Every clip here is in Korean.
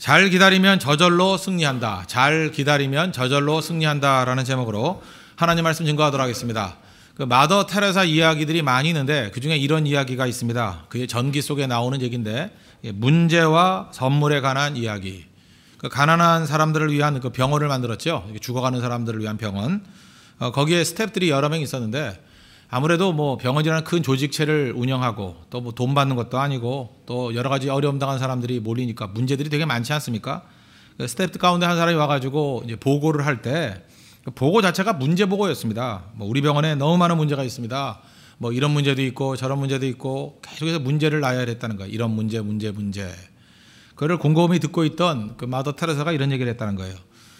잘 기다리면 저절로 승리한다. 잘 기다리면 저절로 승리한다라는 제목으로 하나님 말씀 증거하도록 하겠습니다. 그 마더 테레사 이야기들이 많이 있는데 그중에 이런 이야기가 있습니다. 그게 전기 속에 나오는 얘기인데 문제와 선물에 관한 이야기. 그 가난한 사람들을 위한 그 병원을 만들었죠. 죽어가는 사람들을 위한 병원. 거기에 스태프들이 여러 명 있었는데 아무래도 뭐 병원이라는 큰 조직체를 운영하고 또 뭐 돈 받는 것도 아니고 또 여러 가지 어려움 당한 사람들이 몰리니까 문제들이 되게 많지 않습니까? 스태프 가운데 한 사람이 와가지고 이제 보고를 할 때 보고 자체가 문제 보고였습니다. 뭐 우리 병원에 너무 많은 문제가 있습니다. 뭐 이런 문제도 있고 저런 문제도 있고 계속해서 문제를 놔야 했다는 거예요. 이런 문제. 그걸 곰곰이 듣고 있던 그 마더 테레사가 이런 얘기를 했다는 거예요.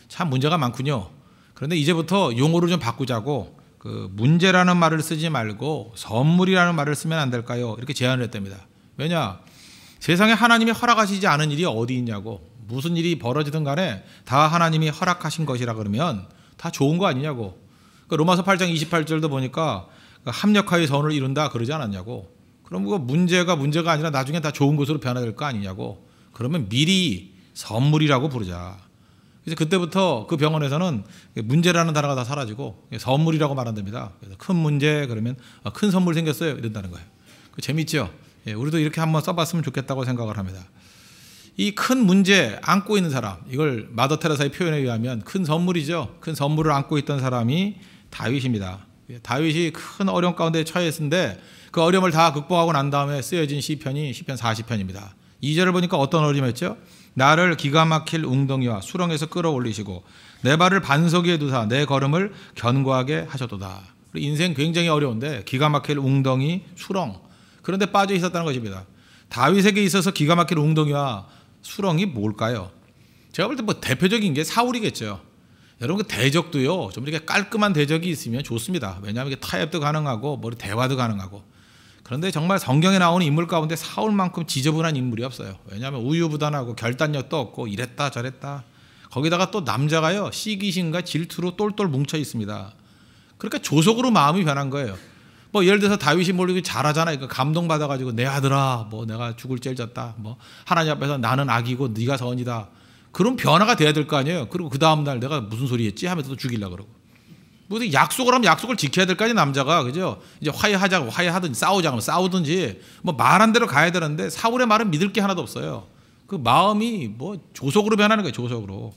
참 문제가 많군요. 그런데 이제부터 용어를 좀 바꾸자고 그 문제라는 말을 쓰지 말고 선물이라는 말을 쓰면 안 될까요? 이렇게 제안을 했답니다. 왜냐? 세상에 하나님이 허락하시지 않은 일이 어디 있냐고. 무슨 일이 벌어지든 간에 다 하나님이 허락하신 것이라 그러면 다 좋은 거 아니냐고. 그러니까 로마서 8장 28절도 보니까 합력하여 선을 이룬다 그러지 않았냐고. 그럼 그 문제가 아니라 나중에 다 좋은 것으로 변화될 거 아니냐고. 그러면 미리 선물이라고 부르자. 그래서 그때부터 그 병원에서는 문제라는 단어가 다 사라지고 선물이라고 말한답니다. 그래서 큰 문제 그러면 큰 선물 생겼어요 이런다는 거예요. 재밌죠? 우리도 이렇게 한번 써봤으면 좋겠다고 생각을 합니다. 이 큰 문제 안고 있는 사람, 이걸 마더 테레사의 표현에 의하면 큰 선물이죠. 큰 선물을 안고 있던 사람이 다윗입니다. 다윗이 큰 어려움 가운데 처했는데 그 어려움을 다 극복하고 난 다음에 쓰여진 시편이 시편 40편입니다. 2절을 보니까 어떤 어려움이었죠? 나를 기가 막힐 웅덩이와 수렁에서 끌어올리시고 내 발을 반석 위에 두사 내 걸음을 견고하게 하셨도다. 인생 굉장히 어려운데 기가 막힐 웅덩이, 수렁 그런데 빠져 있었다는 것입니다. 다윗에게 있어서 기가 막힐 웅덩이와 수렁이 뭘까요? 제가 볼 때 뭐 대표적인 게 사울이겠죠. 여러분 그 대적도요 좀 이렇게 깔끔한 대적이 있으면 좋습니다. 왜냐하면 이게 타협도 가능하고 뭐 대화도 가능하고. 그런데 정말 성경에 나오는 인물 가운데 사울만큼 지저분한 인물이 없어요. 왜냐하면 우유부단하고 결단력도 없고 이랬다 저랬다. 거기다가 또 남자가요 시기심과 질투로 똘똘 뭉쳐 있습니다. 그러니까 조속으로 마음이 변한 거예요. 뭐 예를 들어서 다윗이 모르게 잘하잖아요. 그러니까 감동받아가지고 내 아들아 뭐 내가 죽을 죄를 졌다. 뭐 하나님 앞에서 나는 악이고 네가 선이다. 그런 변화가 돼야 될 거 아니에요. 그리고 그 다음날 내가 무슨 소리 했지 하면서 또 죽이려고 그러고. 뭐 약속을 하면 약속을 지켜야 될 거 아니에요 남자가. 그죠? 이제 화해하자고 화해하든지 싸우자고 싸우든지 뭐 말한 대로 가야 되는데 사울의 말은 믿을 게 하나도 없어요. 그 마음이 뭐 조속으로 변하는 거예요. 조속으로.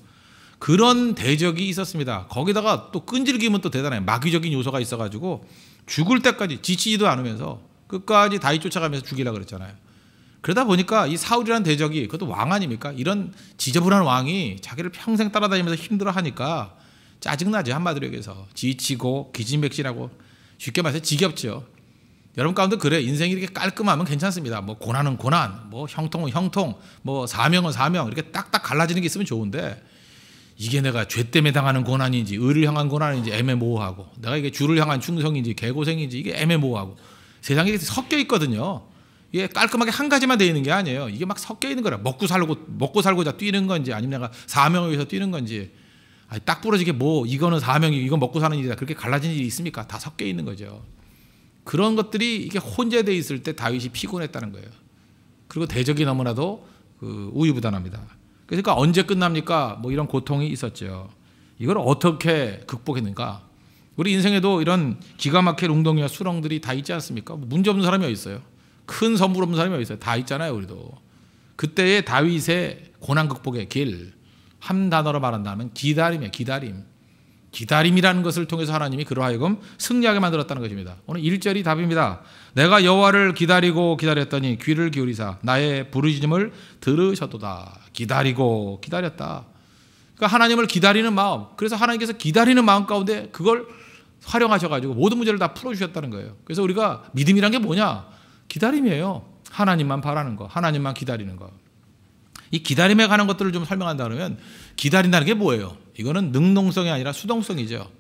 그런 대적이 있었습니다. 거기다가 또 끈질김은 또 대단해요. 마귀적인 요소가 있어가지고 죽을 때까지 지치지도 않으면서 끝까지 다윗 쫓아가면서 죽이려고 그랬잖아요. 그러다 보니까 이 사울이라는 대적이 그것도 왕 아닙니까? 이런 지저분한 왕이 자기를 평생 따라다니면서 힘들어하니까 짜증나죠. 한마디로 얘기해서 지치고 기진맥진하고 쉽게 말해서 지겹죠. 여러분 가운데 그래 인생이 이렇게 깔끔하면 괜찮습니다. 뭐 고난은 고난, 뭐 형통은 형통, 뭐 사명은 사명 이렇게 딱딱 갈라지는 게 있으면 좋은데 이게 내가 죄 때문에 당하는 고난인지 의를 향한 고난인지 애매모호하고 내가 이게 주를 향한 충성인지 개고생인지 이게 애매모호하고 세상에 이렇게 섞여 있거든요. 이게 깔끔하게 한 가지만 되어 있는 게 아니에요. 이게 막 섞여 있는 거라. 먹고 살고자 뛰는 건지 아니면 내가 사명을 위해서 뛰는 건지 딱 부러지게 뭐 이거는 사명이 이건 먹고 사는 일이다 그렇게 갈라진 일이 있습니까? 다 섞여 있는 거죠. 그런 것들이 이게 혼재되어 있을 때 다윗이 피곤했다는 거예요. 그리고 대적이 너무나도 우유부단합니다. 그러니까 언제 끝납니까? 뭐 이런 고통이 있었죠. 이걸 어떻게 극복했는가? 우리 인생에도 이런 기가 막힐 웅덩이와 수렁들이 다 있지 않습니까? 문제 없는 사람이 어디 있어요? 큰 선물 없는 사람이 어디 있어요? 다 있잖아요, 우리도. 그때의 다윗의 고난 극복의 길, 한 단어로 말한다면 기다림이에요. 기다림이라는 것을 통해서 하나님이 그러하여금 승리하게 만들었다는 것입니다. 오늘 1절이 답입니다. 내가 여호와를 기다리고 기다렸더니 귀를 기울이사 나의 부르짖음을 들으셨도다. 기다리고 기다렸다. 그러니까 하나님을 기다리는 마음. 그래서 하나님께서 기다리는 마음 가운데 그걸 활용하셔가지고 모든 문제를 다 풀어주셨다는 거예요. 그래서 우리가 믿음이란 게 뭐냐? 기다림이에요. 하나님만 바라는 거, 하나님만 기다리는 거. 이 기다림에 관한 것들을 좀 설명한다 그러면 기다린다는 게 뭐예요? 이거는 능동성이 아니라 수동성이죠.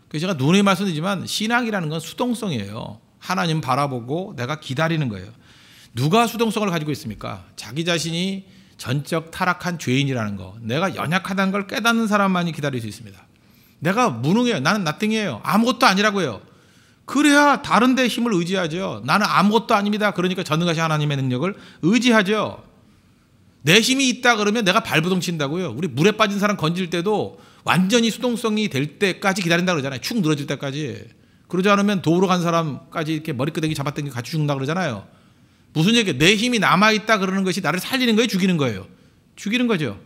그래서 제가 누누이 말씀드리지만 신앙이라는 건 수동성이에요. 하나님 바라보고 내가 기다리는 거예요. 누가 수동성을 가지고 있습니까? 자기 자신이 전적 타락한 죄인이라는 거, 내가 연약하다는 걸 깨닫는 사람만이 기다릴 수 있습니다. 내가 무능해요. 나는 나띵이에요. 아무것도 아니라고 해요. 그래야 다른 데 힘을 의지하죠. 나는 아무것도 아닙니다. 그러니까 전능하신 하나님의 능력을 의지하죠. 내 힘이 있다 그러면 내가 발버둥 친다고요. 우리 물에 빠진 사람 건질 때도 완전히 수동성이 될 때까지 기다린다 그러잖아요. 축 늘어질 때까지. 그러지 않으면 도우러 간 사람까지 이렇게 머리끄댕이 잡아당기고 같이 죽는다 그러잖아요. 무슨 얘기예요? 내 힘이 남아있다 그러는 것이 나를 살리는 거예요? 죽이는 거예요? 죽이는 거죠.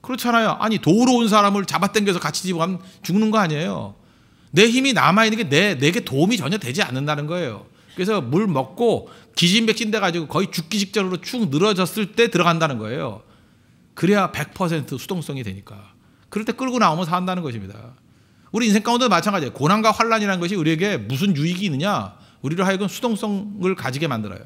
그렇잖아요. 아니 도우러 온 사람을 잡아당겨서 같이 집어가면 죽는 거 아니에요. 내 힘이 남아있는 게 내게 도움이 전혀 되지 않는다는 거예요. 그래서 물 먹고 기진백진 돼가지고 거의 죽기 직전으로 축 늘어졌을 때 들어간다는 거예요. 그래야 100% 수동성이 되니까. 그럴 때 끌고 나오면 산다는 것입니다. 우리 인생 가운데도 마찬가지예요. 고난과 환난이라는 것이 우리에게 무슨 유익이 있느냐? 우리로 하여금 수동성을 가지게 만들어요.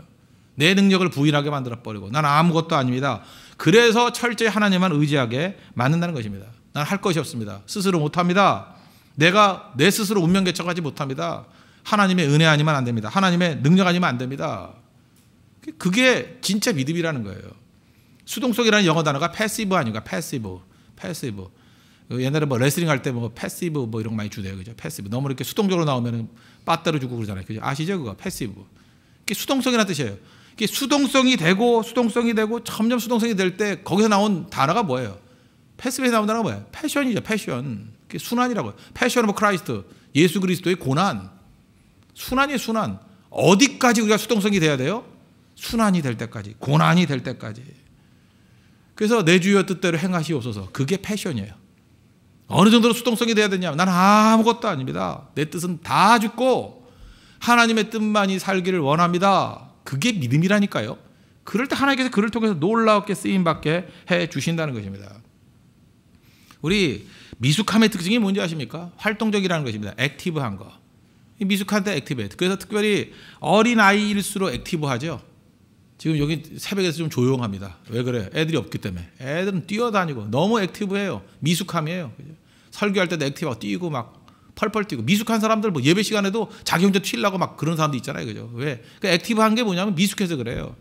내 능력을 부인하게 만들어버리고 난 아무것도 아닙니다. 그래서 철저히 하나님만 의지하게 만든다는 것입니다. 난 할 것이 없습니다. 스스로 못합니다. 내가 내 스스로 운명 개척하지 못합니다. 하나님의 은혜 아니면 안 됩니다. 하나님의 능력 아니면 안 됩니다. 그게 진짜 믿음이라는 거예요. 수동성이라는 영어 단어가 패시브 아닌가? 패시브. 옛날에 뭐 레슬링 할 때 뭐 패시브 뭐 이런 거 많이 주대요. 그죠? 패시브. 너무 이렇게 수동적으로 나오면 빠따로 주고 그러잖아요. 그죠? 아시죠? 그거 패시브. 그게 수동성이라는 뜻이에요. 그게 수동성이 되고 점점 수동성이 될 때 거기서 나온 단어가 뭐예요? 패시브에서 나온 단어가 뭐예요? 패션이죠. 패션. 그게 순환이라고요. 패션 오브 크라이스트. 예수 그리스도의 고난. 순환이에요. 순환. 어디까지 우리가 수동성이 돼야 돼요? 순환이 될 때까지. 고난이 될 때까지. 그래서 내 주여 뜻대로 행하시옵소서. 그게 패션이에요. 어느 정도로 수동성이 돼야 되냐? 나는 아무것도 아닙니다. 내 뜻은 다 죽고 하나님의 뜻만이 살기를 원합니다. 그게 믿음이라니까요. 그럴 때 하나님께서 그를 통해서 놀랍게 쓰임받게 해 주신다는 것입니다. 우리 미숙함의 특징이 뭔지 아십니까? 활동적이라는 것입니다. 액티브한 거. 미숙한데 액티브해요. 그래서 특별히 어린아이일수록 액티브하죠. 지금 여기 새벽에서 좀 조용합니다. 왜 그래요? 애들이 없기 때문에. 애들은 뛰어다니고 너무 액티브해요. 미숙함이에요. 그죠? 설교할 때도 액티브하고 뛰고 막 펄펄 뛰고. 미숙한 사람들 뭐 예배 시간에도 자기 혼자 튀려고 막 그런 사람도 있잖아요. 그죠? 왜? 그 액티브한 게 뭐냐면 미숙해서 그래요.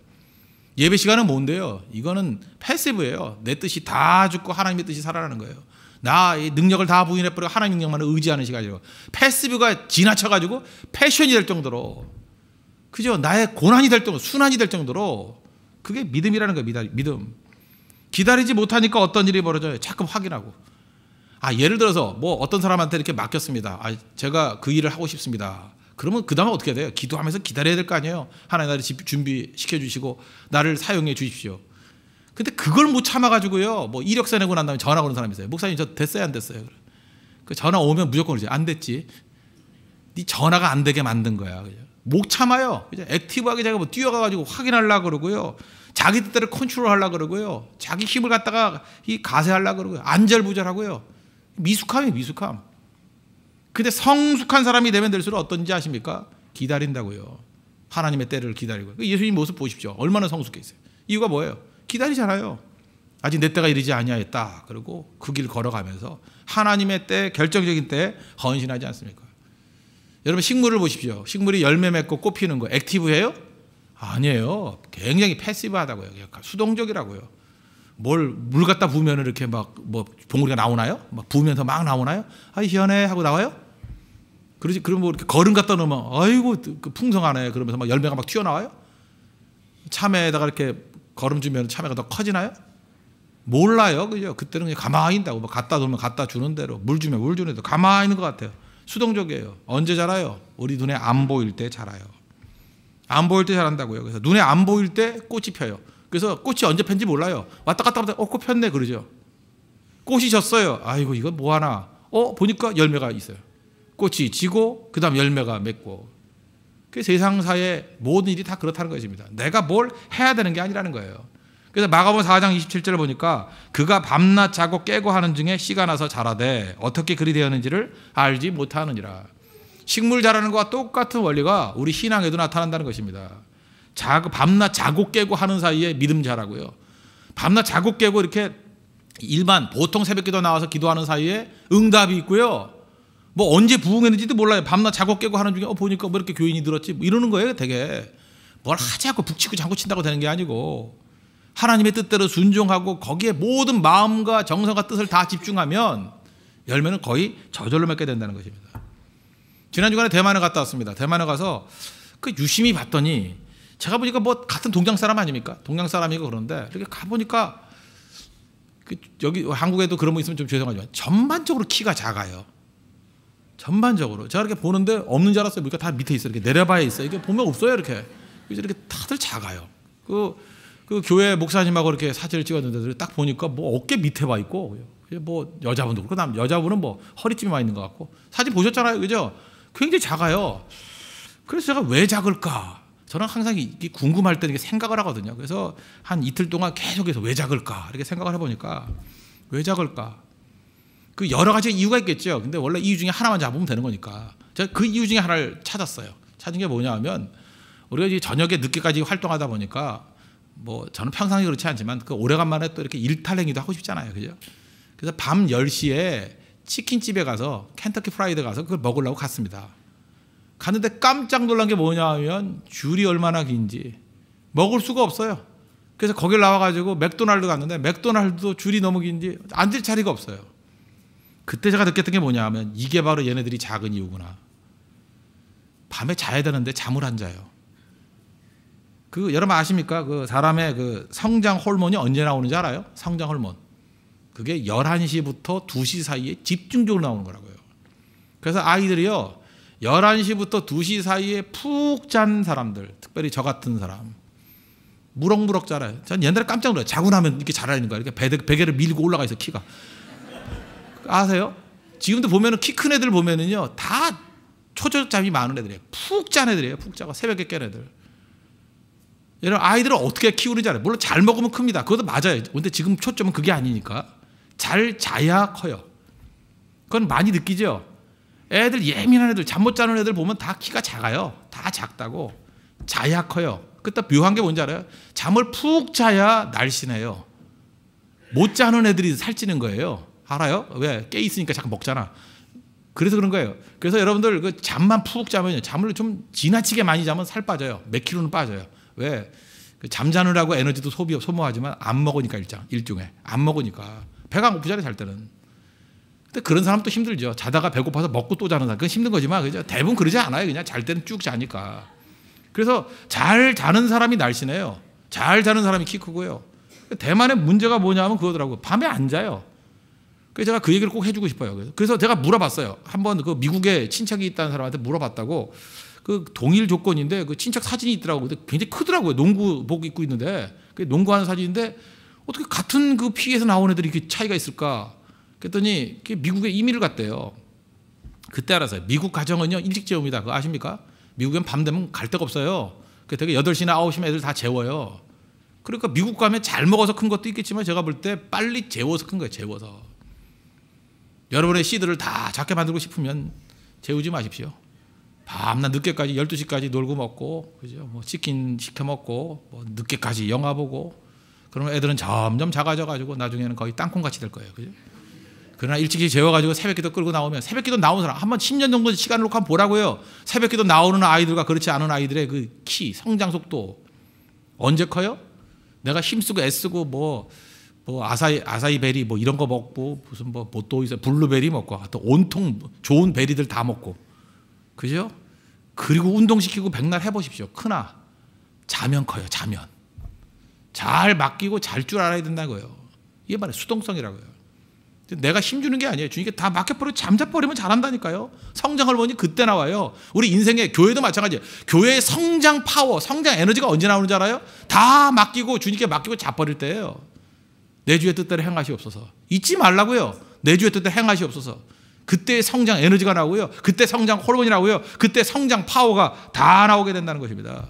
예배 시간은 뭔데요? 이거는 패시브예요. 내 뜻이 다 죽고 하나님의 뜻이 살아나는 거예요. 나의 능력을 다 부인해버리고 하나님 능력만을 의지하는 시간이고. 패시브가 지나쳐가지고 패션이 될 정도로, 그죠? 나의 고난이 될 정도로, 순환이 될 정도로. 그게 믿음이라는 거예요. 믿음. 기다리지 못하니까 어떤 일이 벌어져요? 자꾸 확인하고. 예를 들어서 뭐 어떤 사람한테 이렇게 맡겼습니다. 제가 그 일을 하고 싶습니다. 그러면 그 다음에 어떻게 돼요? 기도하면서 기다려야 될 거 아니에요. 하나님 나를 준비시켜 주시고 나를 사용해 주십시오. 근데 그걸 못 참아가지고요. 뭐 이력서 내고 난 다음에 전화 오는 사람이 있어요. 목사님 저 됐어요 안 됐어요? 그 전화 오면 무조건 그러지. 안 됐지. 네 전화가 안 되게 만든 거야. 그죠? 못 참아요. 그죠? 액티브하게 제가 뭐 뛰어가가지고 확인하려고 그러고요. 자기 뜻대로 컨트롤하려고 그러고요. 자기 힘을 갖다가 가세하려고 그러고요. 안절부절하고요. 미숙함이에요. 미숙함. 근데 성숙한 사람이 되면 될수록 어떤지 아십니까? 기다린다고요. 하나님의 때를 기다리고. 예수님 모습 보십시오. 얼마나 성숙해 있어요. 이유가 뭐예요? 기다리잖아요. 아직 내 때가 이르지 아니하였다. 그리고 그 길 걸어가면서 하나님의 때, 결정적인 때에 헌신하지 않습니까? 여러분 식물을 보십시오. 식물이 열매 맺고 꽃 피는 거 액티브해요? 아니에요. 굉장히 패시브하다고요. 수동적이라고요. 물 갖다 부으면 이렇게 막 뭐 봉우리가 나오나요? 막 부으면서 막 나오나요? 희한해 하고 나와요? 그러지. 그러면 뭐 이렇게 거름 갖다 놓으면 아이고 풍성하네 그러면서 막 열매가 막 튀어나와요? 참외에다가 이렇게 거름 주면 참외가 더 커지나요? 몰라요. 그죠? 그때는 그냥 가만히 있다고. 뭐 갖다 놓으면 갖다 주는 대로, 물 주면 물 주는 대로 가만히 있는 것 같아요. 수동적이에요. 언제 자라요? 우리 눈에 안 보일 때 자라요. 안 보일 때 자란다고요. 그래서 눈에 안 보일 때 꽃이 펴요. 그래서 꽃이 언제 폈는지 몰라요. 왔다 갔다 하다 꽃 폈네 그러죠. 꽃이 졌어요. 아이고 이거 뭐하나. 보니까 열매가 있어요. 꽃이 지고 그 다음 열매가 맺고. 그 세상사의 모든 일이 다 그렇다는 것입니다. 내가 뭘 해야 되는 게 아니라는 거예요. 그래서 마가복음 4장 27절을 보니까 그가 밤낮 자고 깨고 하는 중에 씨가 나서 자라되 어떻게 그리 되었는지를 알지 못하느니라. 식물 자라는 것과 똑같은 원리가 우리 신앙에도 나타난다는 것입니다. 밤낮 자고 깨고 하는 사이에 믿음 자라고요. 밤낮 자고 깨고 이렇게 일반 보통 새벽기도 나와서 기도하는 사이에 응답이 있고요. 뭐 언제 부흥했는지도 몰라요. 밤낮 자고 깨고 하는 중에 보니까 뭐 이렇게 교인이 늘었지 뭐 이러는 거예요. 되게 뭘 하자고 북치고 장구 친다고 되는 게 아니고 하나님의 뜻대로 순종하고 거기에 모든 마음과 정성과 뜻을 다 집중하면 열매는 거의 저절로 맺게 된다는 것입니다. 지난 주간에 대만에 갔다 왔습니다. 대만에 가서 그 유심히 봤더니 제가 보니까 뭐 같은 동양 사람 아닙니까? 동양 사람이고 그런데 이렇게 가보니까 여기 한국에도 그런 분 있으면 좀 죄송하지만 전반적으로 키가 작아요. 전반적으로 제가 이렇게 보는데 없는 줄 알았어요. 그러니까 다 밑에 있어요. 이렇게 내려봐야 있어요. 이게 보면 없어요. 이렇게 이렇게 다들 작아요. 그 교회 목사님하고 이렇게 사진을 찍었는데 딱 보니까 뭐 어깨 밑에 와 있고 뭐 여자분도 그렇고 여자분은 뭐 허리쯤에 와 있는 것 같고 사진 보셨잖아요. 그죠? 굉장히 작아요. 그래서 제가 왜 작을까? 저는 항상 궁금할 때 이렇게 생각을 하거든요. 그래서 한 이틀 동안 계속해서 왜 작을까? 이렇게 생각을 해보니까 왜 작을까? 그 여러 가지 이유가 있겠죠. 근데 원래 이유 중에 하나만 잡으면 되는 거니까 제가 그 이유 중에 하나를 찾았어요. 찾은 게 뭐냐 하면 우리가 이제 저녁에 늦게까지 활동하다 보니까 뭐 저는 평상시 그렇지 않지만 그 오래간만에 또 이렇게 일탈행위도 하고 싶잖아요. 그죠? 그래서 밤 10시에 치킨집에 가서 켄터키 프라이드 가서 그걸 먹으려고 갔습니다. 갔는데 깜짝 놀란 게 뭐냐 하면 줄이 얼마나 긴지 먹을 수가 없어요. 그래서 거길 나와가지고 맥도날드 갔는데 맥도날드도 줄이 너무 긴지 앉을 자리가 없어요. 그때 제가 느꼈던 게 뭐냐 하면 이게 바로 얘네들이 작은 이유구나. 밤에 자야 되는데 잠을 안 자요. 그 여러분 아십니까? 그 사람의 그 성장 호르몬이 언제 나오는지 알아요? 성장 호르몬. 그게 11시부터 2시 사이에 집중적으로 나오는 거라고요. 그래서 아이들이요 11시부터 2시 사이에 푹 잔 사람들, 특별히 저 같은 사람 무럭무럭 자라요. 전 옛날에 깜짝 놀라요. 자고 나면 이렇게 자라는 거예요. 이렇게 베개를 밀고 올라가 있어 키가. 아세요? 지금도 보면은 키 큰 애들 보면은요 다 초저잠이 많은 애들이에요. 푹 잔 애들이에요. 푹 자고 새벽에 깬 애들. 여러분 아이들을 어떻게 키우는지 알아요. 물론 잘 먹으면 큽니다. 그것도 맞아요. 근데 지금 초점은 그게 아니니까 잘 자야 커요. 그건 많이 느끼죠. 애들 예민한 애들 잠 못 자는 애들 보면 다 키가 작아요. 다 작다고. 자야 커요. 그때 묘한 게 뭔지 알아요? 잠을 푹 자야 날씬해요. 못 자는 애들이 살찌는 거예요. 알아요? 왜? 깨 있으니까 자꾸 먹잖아. 그래서 그런 거예요. 그래서 여러분들 그 잠만 푹 자면요. 잠을 좀 지나치게 많이 자면 살 빠져요. 몇 킬로는 빠져요. 왜? 잠자느라고 에너지도 소모하지만 안 먹으니까 일종의 안 먹으니까 배가 고프잖아요 잘 때는. 근데 그런 사람도 힘들죠. 자다가 배고파서 먹고 또 자는 사람 그건 힘든 거지만 그죠? 대부분 그러지 않아요. 그냥 잘 때는 쭉 자니까. 그래서 잘 자는 사람이 날씬해요. 잘 자는 사람이 키 크고요. 대만의 문제가 뭐냐면 그거더라고요. 밤에 안 자요. 그래서 제가 그 얘기를 꼭 해주고 싶어요. 그래서 제가 물어봤어요. 한번 그 미국에 친척이 있다는 사람한테 물어봤다고. 그 동일 조건인데 그 친척 사진이 있더라고요. 근데 굉장히 크더라고요. 농구복 입고 있는데 농구하는 사진인데 어떻게 같은 그 피에서 나온 애들이 이렇게 차이가 있을까? 그랬더니 미국에 이민을 갔대요. 그때 알았어요. 미국 가정은요 일찍 재웁니다. 그거 아십니까? 미국엔 밤 되면 갈 데가 없어요. 되게 8시나 9시면 애들 다 재워요. 그러니까 미국 가면 잘 먹어서 큰 것도 있겠지만 제가 볼 때 빨리 재워서 큰 거예요. 재워서. 여러분의 씨들을 다 작게 만들고 싶으면 재우지 마십시오. 밤낮 늦게까지 12시까지 놀고 먹고 그죠? 뭐 치킨 시켜 먹고 뭐 늦게까지 영화 보고 그러면 애들은 점점 작아져 가지고 나중에는 거의 땅콩같이 될 거예요. 그죠? 그러나 일찍이 재워가지고 새벽기도 끌고 나오면 새벽기도 나오는 사람 한번 10년 정도 시간을 놓고 한번 보라고요. 새벽기도 나오는 아이들과 그렇지 않은 아이들의 그 키, 성장 속도 언제 커요? 내가 힘쓰고 애쓰고 뭐 아사이베리 뭐 이런 거 먹고 무슨 뭐 또 있어요. 블루베리 먹고 또 온통 좋은 베리들 다 먹고 그죠? 그리고 운동시키고 백날 해보십시오. 크나 자면 커요. 자면 잘 맡기고 잘 줄 알아야 된다고요. 이게 바로 수동성이라고요. 내가 힘주는 게 아니에요. 주님께 다 맡겨버리고 잠자버리면 잘한다니까요. 성장 호르몬이 그때 나와요. 우리 인생의 교회도 마찬가지예요. 교회의 성장 파워, 성장 에너지가 언제 나오는지 알아요? 다 맡기고 주님께 맡기고 자버릴 때예요. 내 주의 뜻대로 행하시옵소서. 잊지 말라고요. 내 주의 뜻대로 행하시옵소서. 그때 성장 에너지가 나오고요. 그때 성장 호르몬이 나오고요. 그때 성장 파워가 다 나오게 된다는 것입니다.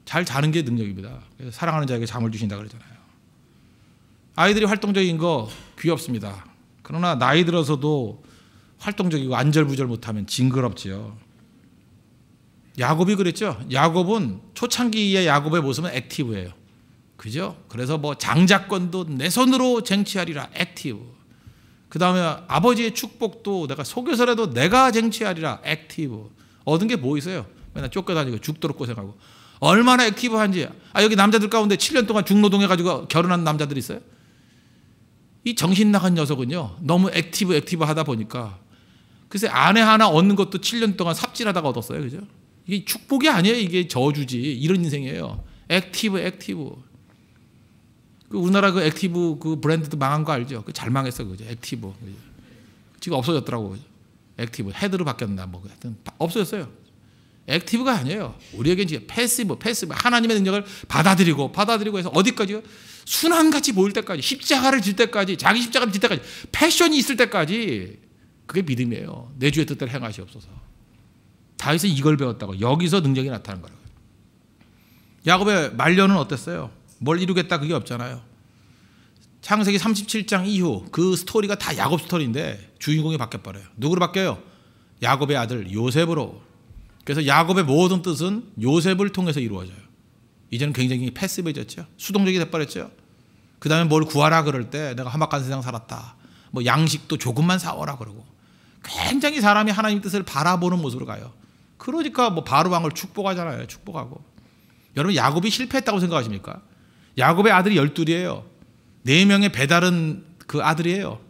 잘 자는 게 능력입니다. 그래서 사랑하는 자에게 잠을 주신다 그러잖아요. 아이들이 활동적인 거 귀엽습니다. 그러나 나이 들어서도 활동적이고 안절부절 못하면 징그럽지요. 야곱이 그랬죠. 야곱은 초창기의 야곱의 모습은 액티브예요. 그죠? 그래서 뭐 장자권도 내 손으로 쟁취하리라 액티브. 그 다음에 아버지의 축복도 내가 속여서라도 내가 쟁취하리라 액티브. 얻은 게 뭐 있어요? 맨날 쫓겨다니고 죽도록 고생하고. 얼마나 액티브한지. 여기 남자들 가운데 7년 동안 중노동해가지고 결혼한 남자들 있어요? 이 정신 나간 녀석은요 너무 액티브 하다 보니까 글쎄 아내 하나 얻는 것도 7년 동안 삽질하다가 얻었어요. 그죠? 이게 축복이 아니에요. 이게 저주지. 이런 인생이에요. 액티브. 그 우리나라 그 액티브 그 브랜드도 망한 거 알죠? 그 잘 망했어, 그죠? 액티브. 지금 없어졌더라고. 액티브 헤드로 바뀌었나 뭐 하여튼 없어졌어요. 액티브가 아니에요. 우리에겐 지금 패시브 하나님의 능력을 받아들이고 해서 어디까지요? 순환같이 보일 때까지, 십자가를 질 때까지, 자기 십자가를 질 때까지, 패션이 있을 때까지, 그게 믿음이에요. 내 주의 뜻대로 행하시옵소서. 다윗은 이걸 배웠다고. 여기서 능력이 나타난 거라고요. 야곱의 말년은 어땠어요? 뭘 이루겠다 그게 없잖아요. 창세기 37장 이후 그 스토리가 다 야곱 스토리인데 주인공이 바뀌어버려요. 누구로 바뀌어요? 야곱의 아들 요셉으로. 그래서 야곱의 모든 뜻은 요셉을 통해서 이루어져요. 이제는 굉장히 패시브해졌죠. 수동적이 돼버렸죠. 그 다음에 뭘 구하라 그럴 때 내가 험악한 세상 살았다. 뭐 양식도 조금만 사오라 그러고. 굉장히 사람이 하나님 뜻을 바라보는 모습으로 가요. 그러니까 뭐 바로 왕을 축복하잖아요. 축복하고. 여러분 야곱이 실패했다고 생각하십니까? 야곱의 아들이 12이에요. 4명의 배다른 그 아들이에요.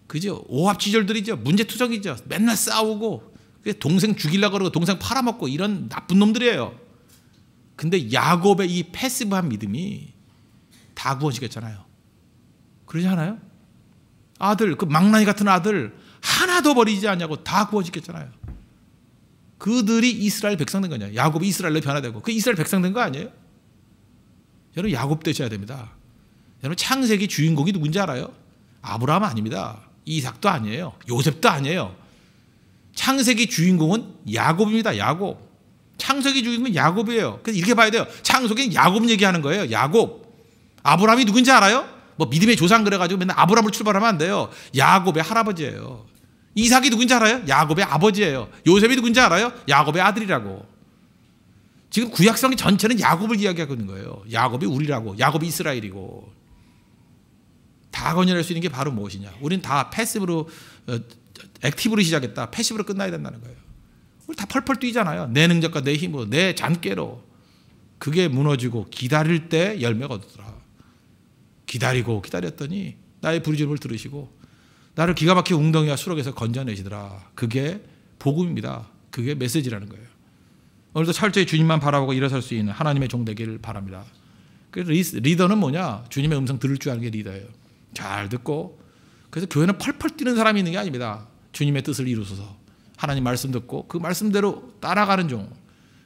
그죠? 오합지졸들이죠. 문제투정이죠. 맨날 싸우고 동생 죽이려고 그러고 동생 팔아먹고 이런 나쁜 놈들이에요. 근데 야곱의 이 패시브한 믿음이 다 구원시켰잖아요. 그러지 않아요? 아들, 그 망나니 같은 아들 하나도 버리지 않냐고 다 구원시켰잖아요. 그들이 이스라엘 백성 된 거냐. 야곱이 이스라엘로 변화되고 그 이스라엘 백성 된 거 아니에요? 여러분 야곱 되셔야 됩니다. 여러분 창세기 주인공이 누군지 알아요? 아브라함 아닙니다. 이삭도 아니에요. 요셉도 아니에요. 창세기 주인공은 야곱입니다. 야곱. 창세기 주인공은 야곱이에요. 그래서 이렇게 봐야 돼요. 창세기는 야곱 얘기하는 거예요. 야곱. 아브라함이 누군지 알아요? 뭐 믿음의 조상 그래가지고 맨날 아브라함을 출발하면 안 돼요. 야곱의 할아버지예요. 이삭이 누군지 알아요? 야곱의 아버지예요. 요셉이 누군지 알아요? 야곱의 아들이라고. 지금 구약성의 전체는 야곱을 이야기하고 있는 거예요. 야곱이 우리라고. 야곱이 이스라엘이고. 다 건연할 수 있는 게 바로 무엇이냐. 우리는 다 패시브로 액티브로 시작했다. 패시브로 끝나야 된다는 거예요. 우리 다 펄펄 뛰잖아요. 내 능력과 내 힘으로 내 잔꾀로. 그게 무너지고 기다릴 때 열매가 얻더라. 기다리고 기다렸더니 나의 부르짖음을 들으시고 나를 기가 막히게 웅덩이와 수렁에서 건져내시더라. 그게 복음입니다. 그게 메시지라는 거예요. 오늘도 철저히 주님만 바라보고 일어설 수 있는 하나님의 종 되기를 바랍니다. 그래서 리더는 뭐냐? 주님의 음성 들을 줄 아는 게 리더예요. 잘 듣고. 그래서 교회는 펄펄 뛰는 사람이 있는 게 아닙니다. 주님의 뜻을 이루소서. 하나님 말씀 듣고 그 말씀대로 따라가는 종.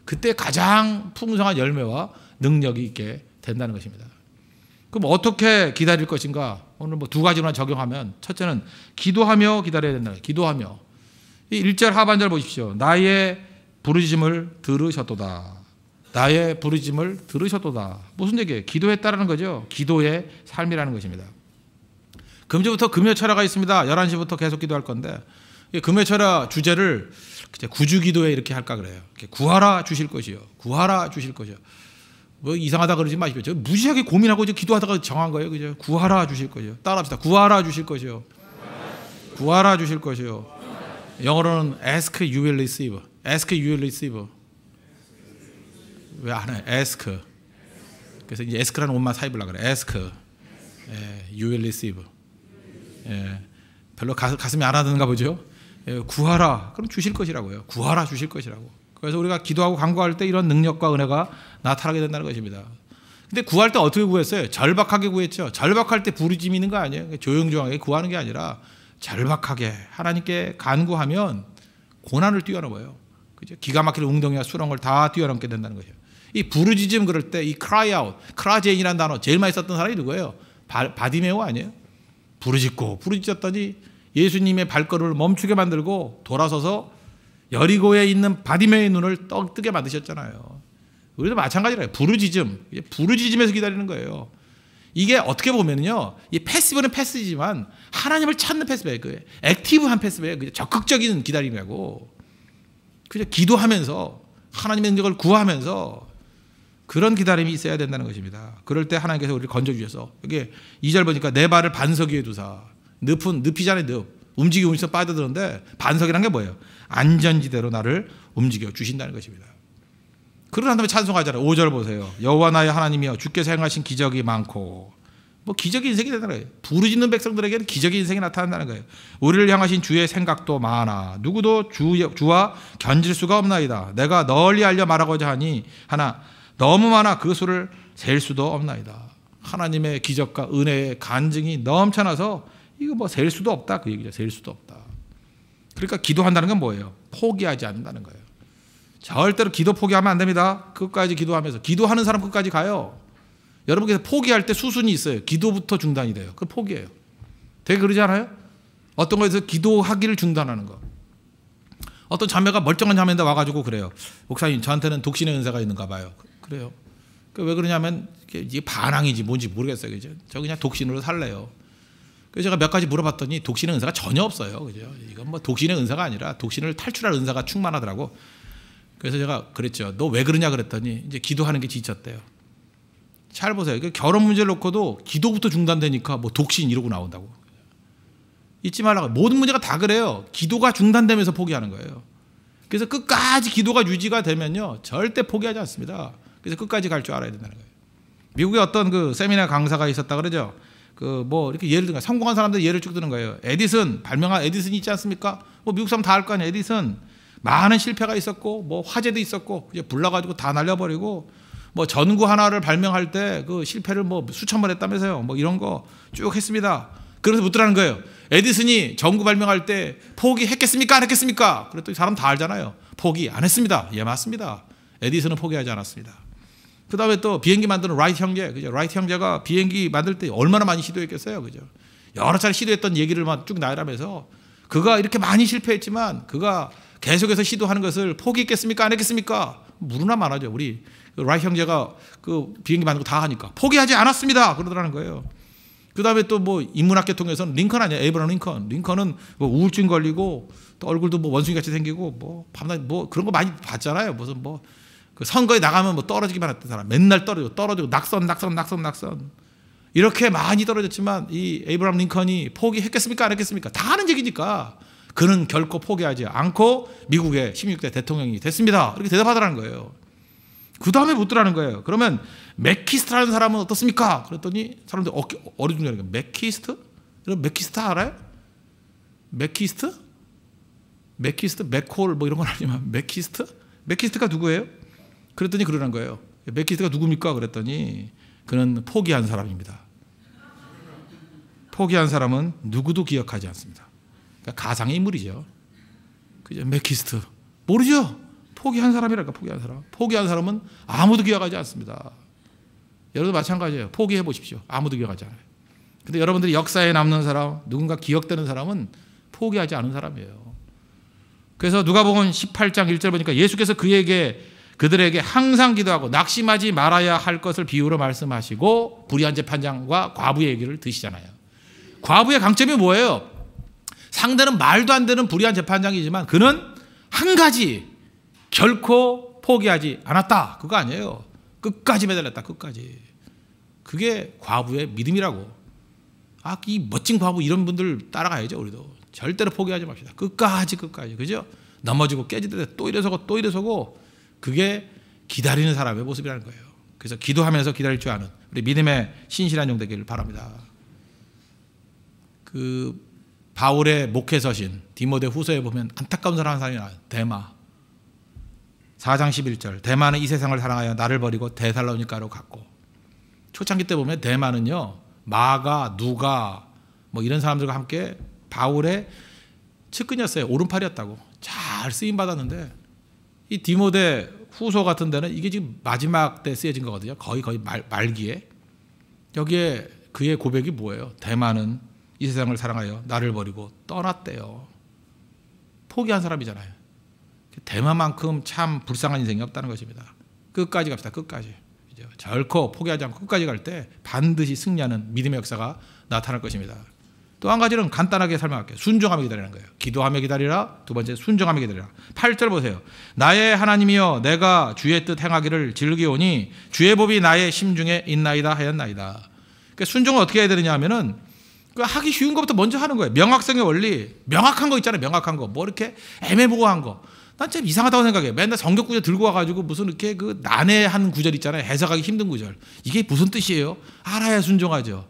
그때 가장 풍성한 열매와 능력이 있게 된다는 것입니다. 그럼 어떻게 기다릴 것인가? 오늘 뭐 2가지만 적용하면 첫째는 기도하며 기다려야 된다. 기도하며. 이 1절 하반절 보십시오. 나의 부르짖음을 들으셨도다. 나의 부르짖음을 들으셨도다. 무슨 얘기예요? 기도했다라는 거죠. 기도의 삶이라는 것입니다. 금주부터 금요철야가 있습니다. 11시부터 계속 기도할 건데 금요철야 주제를 구주기도회 이렇게 할까 그래요. 구하라 주실 것이요. 구하라 주실 것이요. 뭐 이상하다 그러지 마시고 저 무지하게 고민하고 이제 기도하다가 정한 거예요. 그죠? 구하라 주실 것이요. 따라합시다. 구하라 주실 것이요. 구하라 주실 것이요. 영어로는 ask you will receive. ask you will receive. 왜 안 해? ask. 그래서 이제 ask라는 옷만 사입으려고 그래. ask. you will receive. 별로 가슴이 안 하는가 보죠. 구하라. 그럼 주실 것이라고요. 구하라 주실 것이라고. 그래서 우리가 기도하고 간구할 때 이런 능력과 은혜가 나타나게 된다는 것입니다. 근데 구할 때 어떻게 구했어요? 절박하게 구했죠. 절박할 때 부르짖음이 있는 거 아니에요. 조용조용하게 구하는 게 아니라 절박하게 하나님께 간구하면 고난을 뛰어넘어요. 그죠? 기가 막힐 웅덩이와 수렁을 다 뛰어넘게 된다는 거예요. 이 부르짖음 그럴 때 이 cry out, 크라제인이라는 단어 제일 많이 썼던 사람이 누구예요? 바디메오 아니에요? 부르짖었더니 예수님의 발걸음을 멈추게 만들고 돌아서서 여리고에 있는 바디메오의 눈을 뜨게 만드셨잖아요. 우리도 마찬가지라요. 부르짖음에서 기다리는 거예요. 이게 어떻게 보면요, 이 패시브는 패시지만 하나님을 찾는 패시브예요. 그 액티브한 패시브예요. 적극적인 기다림이라고. 그죠? 기도하면서 하나님의 능력을 구하면서 그런 기다림이 있어야 된다는 것입니다. 그럴 때 하나님께서 우리를 건져주셔서 여기 2절 보니까 내 발을 반석 위에 두사. 늪이잖아요. 늪. 움직이고 빠져드는데 반석이란 게 뭐예요? 안전지대로 나를 움직여 주신다는 것입니다. 그러고 난 다음에 찬송하잖아요. 5절 보세요. 여호와 나의 하나님이여 주께서 행하신 기적이 많고 뭐 기적의 인생이 된다는 거예요. 부르짖는 백성들에게는 기적의 인생이 나타난다는 거예요. 우리를 향하신 주의 생각도 많아. 누구도 주와 견질 수가 없나이다. 내가 널리 알려 말하고자 하나 너무 많아 그 수를 셀 수도 없나이다. 하나님의 기적과 은혜의 간증이 넘쳐나서 이거 뭐 셀 수도 없다 그 얘기죠. 셀 수도 없다. 그러니까 기도한다는 건 뭐예요? 포기하지 않는다는 거예요. 절대로 기도 포기하면 안 됩니다. 끝까지 기도하면서 기도하는 사람 끝까지 가요. 여러분께서 포기할 때 수순이 있어요. 기도부터 중단이 돼요. 그건 포기예요. 되게 그러지 않아요? 어떤 거에서 기도하기를 중단하는 거. 어떤 자매가 멀쩡한 자매인데 와가지고 그래요. 목사님 저한테는 독신의 은사가 있는가 봐요. 그래요. 왜 그러냐면 이게 반항이지 뭔지 모르겠어요. 그죠? 저 그냥 독신으로 살래요. 그래서 제가 몇 가지 물어봤더니 독신의 은사가 전혀 없어요. 그죠? 이건 뭐 독신의 은사가 아니라 독신을 탈출할 은사가 충만하더라고. 그래서 제가 그랬죠. 너 왜 그러냐 그랬더니 이제 기도하는 게 지쳤대요. 잘 보세요. 결혼 문제를 놓고도 기도부터 중단되니까 뭐 독신 이러고 나온다고. 잊지 말라고. 모든 문제가 다 그래요. 기도가 중단되면서 포기하는 거예요. 그래서 끝까지 기도가 유지가 되면요 절대 포기하지 않습니다. 그래서 끝까지 갈 줄 알아야 된다는 거예요. 미국에 어떤 그 세미나 강사가 있었다 그러죠. 그 뭐 이렇게 예를 들면 성공한 사람들 예를 쭉 드는 거예요. 에디슨 발명한 에디슨이 있지 않습니까? 뭐 미국 사람 다 알 거 아니에요. 에디슨 많은 실패가 있었고 뭐 화재도 있었고 이제 불나가지고 다 날려버리고 뭐 전구 하나를 발명할 때 그 실패를 뭐 수천 번 했다면서요. 뭐 이런 거 쭉 했습니다. 그래서 묻더라는 거예요. 에디슨이 전구 발명할 때 포기했겠습니까? 안 했겠습니까? 그랬더니 사람 다 알잖아요. 포기 안 했습니다. 예, 맞습니다. 에디슨은 포기하지 않았습니다. 그 다음에 또 비행기 만드는 라이트 형제, 그죠? 라이트 형제가 비행기 만들 때 얼마나 많이 시도했겠어요, 그죠? 여러 차례 시도했던 얘기를만 쭉 나열하면서 그가 이렇게 많이 실패했지만 그가 계속해서 시도하는 것을 포기했겠습니까? 안 했겠습니까? 물으나 말하죠. 우리 라이트 형제가 그 비행기 만들고 다 하니까 포기하지 않았습니다. 그러더라는 거예요. 그 다음에 또 뭐 인문학 계통에서는 링컨 아니야? 에이브라함 링컨. 링컨은 뭐 우울증 걸리고 또 얼굴도 뭐 원숭이 같이 생기고 뭐 밤낮 뭐 그런 거 많이 봤잖아요. 무슨 뭐 그 선거에 나가면 뭐 떨어지기만 했던 사람. 맨날 떨어지고 낙선. 이렇게 많이 떨어졌지만 이 에이브라함 링컨이 포기했겠습니까? 안 했겠습니까? 다 하는 얘기니까 그는 결코 포기하지 않고 미국의 16대 대통령이 됐습니다. 이렇게 대답하더라는 거예요. 그 다음에 묻더라는 거예요. 그러면 맥키스트라는 사람은 어떻습니까? 그랬더니 사람들 어리둥절하는 거예요. 맥키스트? 여러분 맥키스트 알아요? 맥키스트? 맥콜 뭐 이런 건 아니지만 맥키스트? 맥키스트가 누구예요? 그랬더니 그러는 거예요. 맥키스트가 누굽니까? 그랬더니 그는 포기한 사람입니다. 포기한 사람은 누구도 기억하지 않습니다. 그러니까 가상의 인물이죠. 그죠? 맥키스트 모르죠? 포기한 사람이랄까. 포기한 사람. 포기한 사람은 아무도 기억하지 않습니다. 여러분도 마찬가지예요. 포기해 보십시오. 아무도 기억하지 않아요. 근데 여러분들이 역사에 남는 사람, 누군가 기억되는 사람은 포기하지 않은 사람이에요. 그래서 누가복음 18장 1절 보니까 예수께서 그들에게 항상 기도하고 낙심하지 말아야 할 것을 비유로 말씀하시고 불의한 재판장과 과부의 얘기를 드시잖아요. 과부의 강점이 뭐예요? 상대는 말도 안 되는 불의한 재판장이지만 그는 한 가지 결코 포기하지 않았다. 그거 아니에요. 끝까지 매달렸다. 끝까지. 그게 과부의 믿음이라고. 이 멋진 과부 이런 분들 따라가야죠. 우리도. 절대로 포기하지 맙시다. 끝까지. 그죠? 넘어지고 깨지듯 또 이래서고 그게 기다리는 사람의 모습이라는 거예요. 그래서 기도하면서 기다릴 줄 아는 우리 믿음의 신실한 종 되기를 바랍니다. 그 바울의 목회 서신 디모데 후서에 보면 안타까운 사람 한 사람이 나와요. 데마 4장 11절 데마는 이 세상을 사랑하여 나를 버리고 데살로니가로 갔고. 초창기 때 보면 데마는요 마가 누가 뭐 이런 사람들과 함께 바울의 측근이었어요. 오른팔이었다고. 잘 쓰임 받았는데 이 디모데 후서 같은 데는 이게 지금 마지막 때 쓰여진 거거든요. 거의 말기에. 여기에 그의 고백이 뭐예요? 데마는 이 세상을 사랑하여 나를 버리고 떠났대요. 포기한 사람이잖아요. 데마만큼 참 불쌍한 인생이 없다는 것입니다. 끝까지 갑시다. 끝까지. 결코 포기하지 않고 끝까지 갈 때 반드시 승리하는 믿음의 역사가 나타날 것입니다. 또 한 가지는 간단하게 설명할게요. 순종하며 기다리는 거예요. 기도하며 기다리라. 두 번째 순종하며 기다리라. 8절 보세요. 나의 하나님이여 내가 주의 뜻 행하기를 즐기오니 주의 법이 나의 심중에 있나이다 하였나이다. 그러니까 순종을 어떻게 해야 되느냐 하면은 하기 쉬운 것부터 먼저 하는 거예요. 명확성의 원리. 명확한 거 있잖아요. 명확한 거. 뭐 이렇게 애매모호한 거. 난 참 이상하다고 생각해요. 맨날 성경 구절 들고 와가지고 무슨 이렇게 그 난해한 구절 있잖아요. 해석하기 힘든 구절. 이게 무슨 뜻이에요? 알아야 순종하죠.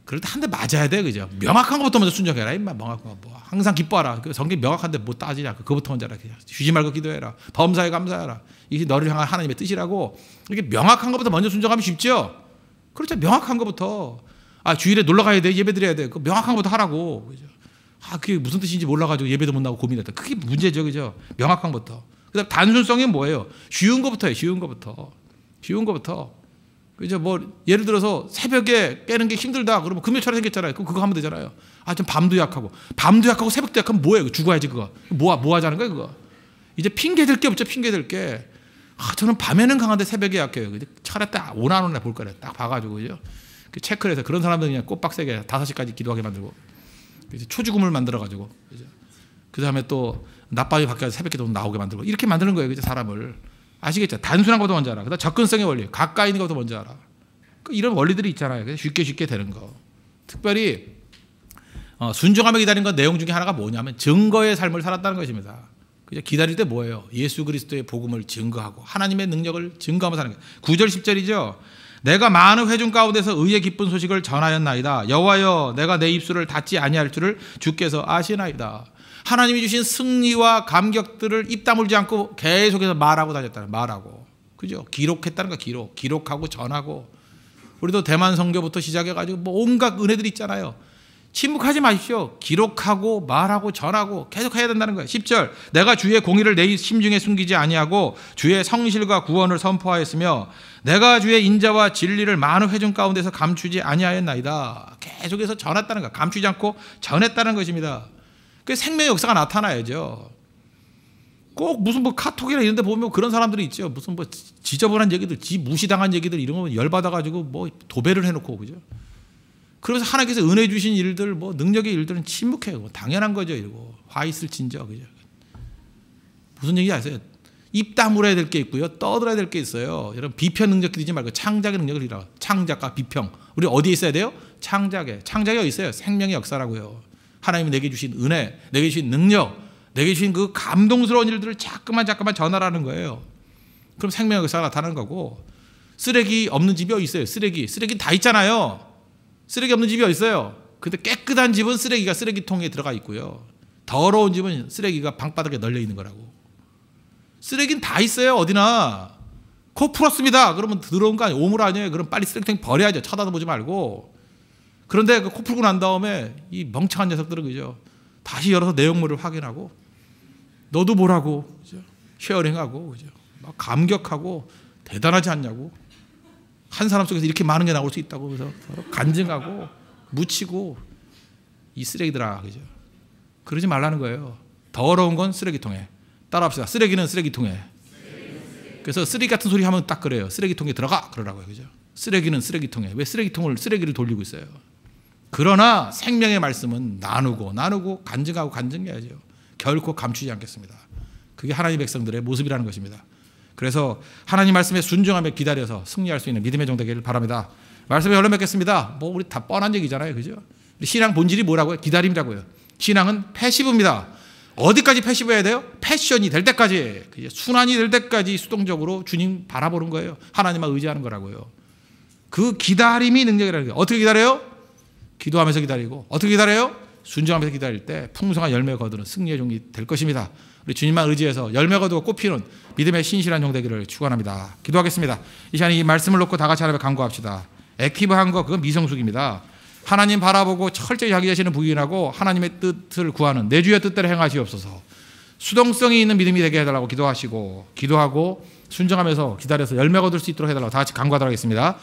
그럴 때 한 대 맞아야 돼, 그죠? 명확한 것부터 먼저 순종해라, 임마. 명확한 거. 뭐 항상 기뻐하라. 그 성경 명확한데 뭐 따지냐? 그거부터 먼저 하라. 쉬지 말고 기도해라. 범사에 감사해라. 이게 너를 향한 하나님의 뜻이라고. 이렇게 명확한 것부터 먼저 순종하면 쉽죠. 그렇죠. 명확한 것부터. 주일에 놀러 가야 돼, 예배 드려야 돼. 그 명확한 것부터 하라고, 그죠? 그게 무슨 뜻인지 몰라가지고 예배도 못 나고 고민했다. 그게 문제죠, 그죠? 명확한 것부터. 그다음 단순성이 뭐예요? 쉬운 것부터예요. 쉬운 것부터. 쉬운 것부터. 그죠? 뭐 예를 들어서 새벽에 깨는 게 힘들다. 그러면 금요일처럼 생겼잖아요. 그럼 그거 하면 되잖아요. 좀 밤도 약하고 새벽도 약하면 뭐예요? 죽어야지 그거. 뭐 하자는 거예요, 그거? 이제 핑계 댈 게 없죠. 핑계 댈 게. 저는 밤에는 강한데 새벽에 약해요. 차라리 딱 오나오나 볼 거래. 딱 봐가지고, 그죠? 그 체크를 해서 그런 사람들 그냥 꽃박세게 5시까지 기도하게 만들고, 초죽음을 만들어가지고, 그죠? 그 다음에 또 낮밤이 바뀌어서 새벽 기도 나오게 만들고, 이렇게 만드는 거예요, 그죠? 사람을. 아시겠죠? 단순한 것도 먼저 알아. 그다음 접근성의 원리, 가까이 있는 것도 먼저 알아. 이런 원리들이 있잖아요. 그래서 쉽게 되는 거. 특별히 순종하며 기다린 건 내용 중에 하나가 뭐냐면 증거의 삶을 살았다는 것입니다. 그죠? 기다릴 때 뭐예요? 예수 그리스도의 복음을 증거하고 하나님의 능력을 증거하며 사는 거예요. 9절 10절이죠. 내가 많은 회중 가운데서 의의 기쁜 소식을 전하였나이다. 여호와여, 내가 내 입술을 닫지 아니할 줄을 주께서 아시나이다. 하나님이 주신 승리와 감격들을 입 다물지 않고 계속해서 말하고 다녔다는, 말하고. 그죠? 기록했다는 거, 기록하고 전하고. 우리도 대만 선교부터 시작해가지고 뭐 온갖 은혜들이 있잖아요. 침묵하지 마십시오. 기록하고 말하고 전하고 계속 해야 된다는 거예요. 10절, 내가 주의 공의를 내 심중에 숨기지 아니하고 주의 성실과 구원을 선포하였으며 내가 주의 인자와 진리를 많은 회중 가운데서 감추지 아니하였나이다. 계속해서 전했다는 거예요. 감추지 않고 전했다는 것입니다. 그 생명의 역사가 나타나야죠. 꼭 무슨 뭐 카톡이나 이런 데 보면 그런 사람들이 있죠. 무슨 뭐 지저분한 얘기들, 무시당한 얘기들 이런 거 열받아가지고 뭐 도배를 해놓고, 그죠? 그래서 하나님께서 은혜 주신 일들, 뭐 능력의 일들은 침묵해요. 당연한 거죠. 이러고 화 있을 진저, 그죠? 무슨 얘기 아세요? 입 다물어야 될 게 있고요, 떠들어야 될 게 있어요. 여러분 비편 능력 기르지 말고 창작의 능력을 기르라. 창작과 비평. 우리 어디에 있어야 돼요? 창작에 어디 있어요? 생명의 역사라고요. 하나님이 내게 주신 은혜, 내게 주신 능력, 내게 주신 그 감동스러운 일들을 자꾸만 전하라는 거예요. 그럼 생명의 역사가 나타나는 거고. 쓰레기 없는 집이 어디 있어요? 쓰레기 다 있잖아요. 쓰레기 없는 집이 어디 있어요? 근데 깨끗한 집은 쓰레기가 쓰레기통에 들어가 있고요, 더러운 집은 쓰레기가 방바닥에 널려 있는 거라고. 쓰레기는 다 있어요. 어디나. 코 풀었습니다. 그러면 더러운 거 아니에요? 오물 아니에요? 그럼 빨리 쓰레기통에 버려야죠. 쳐다도 보지 말고. 그런데 그 코 풀고 난 다음에 이 멍청한 녀석들은, 그죠? 다시 열어서 내용물을 확인하고, 너도 보라고, 그죠? 쉐어링하고, 그죠? 막 감격하고, 대단하지 않냐고. 한 사람 속에서 이렇게 많은 게 나올 수 있다고. 그래서 간증하고, 묻히고, 이 쓰레기들아, 그죠? 그러지 말라는 거예요. 더러운 건 쓰레기통에. 따라합시다. 쓰레기는 쓰레기통에. 그래서 쓰레기 같은 소리 하면 딱 그래요. 쓰레기통에 들어가! 그러라고요, 그죠? 쓰레기는 쓰레기통에. 왜 쓰레기를 돌리고 있어요? 그러나 생명의 말씀은 나누고 간증해야죠. 결코 감추지 않겠습니다. 그게 하나님의 백성들의 모습이라는 것입니다. 그래서 하나님 말씀에 순종하며 기다려서 승리할 수 있는 믿음의 종 되기를 바랍니다. 말씀에 열려 맺겠습니다. 뭐 우리 다 뻔한 얘기잖아요, 그죠? 신앙 본질이 뭐라고요? 기다림이라고요. 신앙은 패시브입니다. 어디까지 패시브해야 돼요? 패션이 될 때까지, 순환이 될 때까지 수동적으로 주님 바라보는 거예요. 하나님만 의지하는 거라고요. 그 기다림이 능력이라는 거예요. 어떻게 기다려요? 기도하면서 기다리고. 어떻게 기다려요? 순종하면서 기다릴 때 풍성한 열매 거두는 승리의 종이 될 것입니다. 우리 주님만 의지해서 열매 거두고 꽃피는 믿음의 신실한 종 되기를 축원합니다. 기도하겠습니다. 이 시간에 이 말씀을 놓고 다 같이 하나님께 간구합시다. 액티브한 거, 그건 미성숙입니다. 하나님 바라보고 철저히 자기 자신을 부인하고 하나님의 뜻을 구하는 내 주의 뜻대로 행하시옵소서. 수동성이 있는 믿음이 되게 해달라고 기도하고 순종하면서 기다려서 열매 거둘 수 있도록 해달라고 다 같이 간구하도록 하겠습니다.